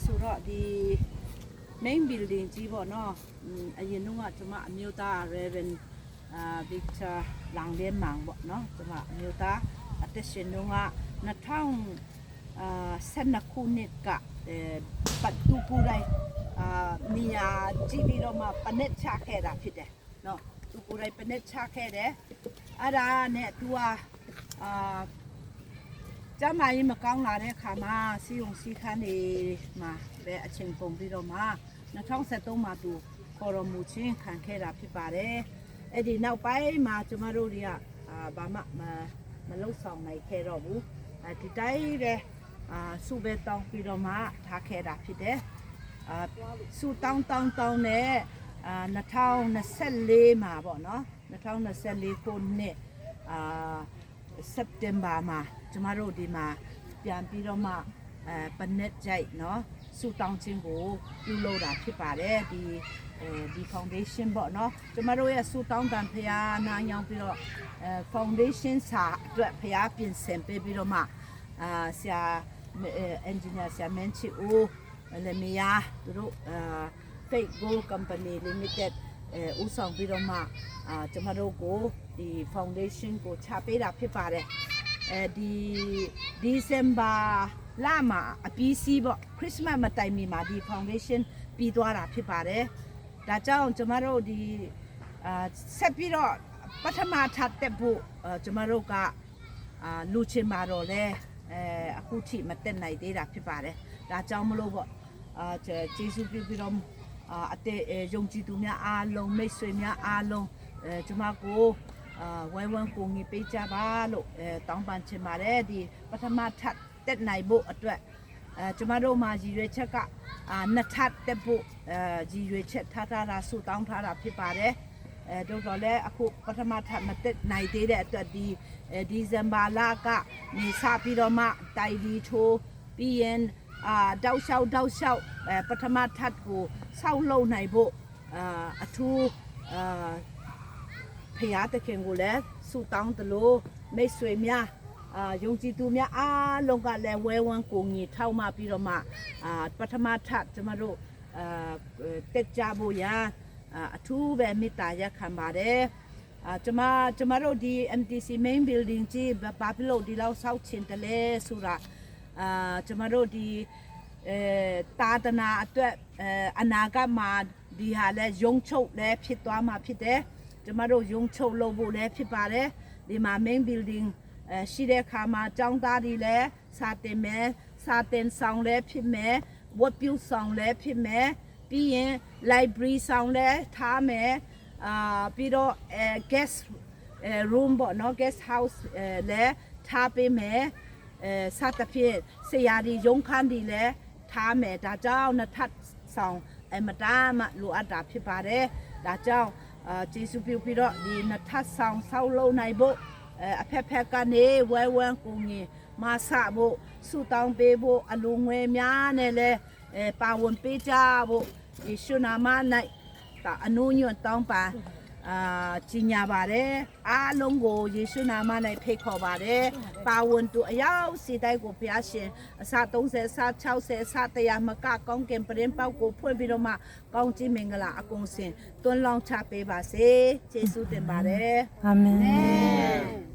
ဆိုတော့ဒီ main building ကြီးပေါ့နော်အရင်တုန်းကကျွန်မအမျိုးသား Reverend Victor လောင်တဲ့မောင်ပေါ့နော်ကျွန်မအမျိုးသားအသက်ရှင်တုန်းက2012ခုနှစ်ကပတ်တူပူတိုင်းနေရာကြည့်ပြီးတော့မှပနစ်ချခဲ့တာဖြစ်တယ်နော်သူကိုယ်တိုင်ပနစ်ချခဲ့တယ်အဲ့ဒါနဲ့သူကကျမကြီးမကောင်းလာတဲ့ခါမှာစီယုံစီခန်းနေမှာပဲအချိန်ပုံပြီးတော့မှ2013မှာသူခေါ်တော်မူခြင်းခံခဲ့တာဖြစ်ပါတယ်အဲ့ဒီနောက်ပိုင်းမှာကျမတို့တွေကဘာမှမလုပ်ဆောင်နိုင်ခဲ့တော့ဘူးဒီတိုင်းပဲစုပဲတောင်းပြီးတော့မှထားခဲ့တာဖြစ်တယ်စုတောင်းနဲ့2024မှာပေါ့နော်2024ခုနှစ်စက်တင်ဘာမှာကျမတို့ဒီမှာပြန်ပြီးတော့မှပနစ်ကြိုက်နော်စုတောင်းခြင်းကိုပြုလုပ်တာဖြစ်ပါတယ်ဒီ foundation ပေါ့နော်ကျမတို့ရဲ့စုတောင်းတန်ဖျားနာညောင်းပြီးတော့foundation စာအတွက်ဖျားပြင်ဆင်ပေးပြီးတော့မှဆရာengineer ဆရာမင်းချီဦးလည်းမရသူတို့Fake Gold Company Limited ဦးဆောင်ပြီးတော့မှကျမတို့ကိုဒီ foundation ကိုချပေးတာဖြစ်ပါတယ်ဒီ December လမှာအပြီးစီးပေါ့ Christmas မတိုင်မီမှာဒီ foundation ပြီးသွားတာဖြစ်ပါတယ်ဒါကြောင့်ကျမတို့ဒီဆက်ပြီးတော့ပထမထပ်တက်ဖို့ကျမတို့ကလူချင်းမှာတော့လဲအခုထိမတက်နိုင်သေးတာဖြစ်ပါတယ်ဒါကြောင့်မလို့ပေါ့ကျေးဇူးပြုပြီးတော့အတဲ့ယုံကြည်သူများအားလုံးမိတ်ဆွေများအားလုံးကျမကိုဝိုင်းဝန်းကိုငေပေးကြပါလို့တောင်းပန်ချင်ပါတယ်ဒီပထမထပ်တက်နိုင်ဖို့အတွက်ကျမတို့မှာရည်ရွယ်ချက်ကနှစ်ထပ်တက်ဖို့ရည်ရွယ်ချက်ထားတာဆူတောင်းထားတာဖြစ်ပါတယ်တို့တော့လည်းအခုပထမထပ်မတက်နိုင်သေးတဲ့အတွက်ဒီဇင်ဘာလကနေစပြီးတော့မှတိုင်ဒီထိုးပြီးရင်တောက်လျှောက်ပထမထပ်ကိုဆောက်လုပ်နိုင်ဖို့အထူးဖရာတခင်ကိုလည်းဆူတောင်းသလိုမိတ်ဆွေများယုံကြည်သူများအားလုံးကလည်းဝဲဝန်းကိုငီထောက်မှပြီးတော့မှပထမထပ်ကျမတို့တက်ကြဖို့ရအထူးပဲမေတ္တာရက်ခံပါတယ်ကျမတို့ဒီ MTC main building ကြီးဘာဖြစ်လို့ဒီလောက်ဆောက်ချင်တယ်လဲဆိုတာကျမတို့ဒီတာသနာအတွက်အနာဂတ်မှာဒီဟာလဲယုံချုပ်လဲဖြစ်သွားမှာဖြစ်တယ်ကျမတို့ယုံချုပ်လုပ်ဖို့လဲဖြစ်ပါတယ်ဒီမှာ main building ရှိတဲ့ခါမှာကျောင်းသားတွေလဲစာတင်မယ်စာတင်ဆောင်လဲဖြစ်မယ်ဝတ်ပြုဆောင်လဲဖြစ်မယ်ပြီးရင် library ဆောင်လဲထားမယ်ပြီးတော့guest room ပေါ့နော် guest house လဲထားပေးမယ်စသဖြင့်ဆရာဒီရုံးခန်းဒီလဲထားမယ်ဒါကြောင့်နှစ်ထပ်ဆောင်မတားမှလိုအပ်တာဖြစ်ပါတယ်ဒါကြောင့်ကျေးဇူးပြုပြီးတော့ဒီနှစ်ထပ်ဆောင်ဆောက်လုပ်နိုင်ဖို့အဖက်ကနေဝဲဝန်းကိုငင်မဆဖို့ဆူတောင်းပေးဖို့အလူငွေများနဲ့လဲပါဝင်ပေးကြဖို့ယေရှုနာမ၌အနုညွတ်တောင်းပန်ကြီးညာပါတယ်အားလုံးကိုယေရှုနာမ၌ဖိတ်ခေါ်ပါတယ်ပါဝင်သူအရောက်စီတိုင်းကိုဘုရားရှင်အစ30အစ60အစ100မကကောင်းကင်ပရင်ပေါက်ကိုဖွင့်ပြီးတော့မှကောင်းကြီးမင်္ဂလာအကုန်စင်သွန်းလောင်းချပေးပါစေယေရှုတင်ပါတယ်အာမင်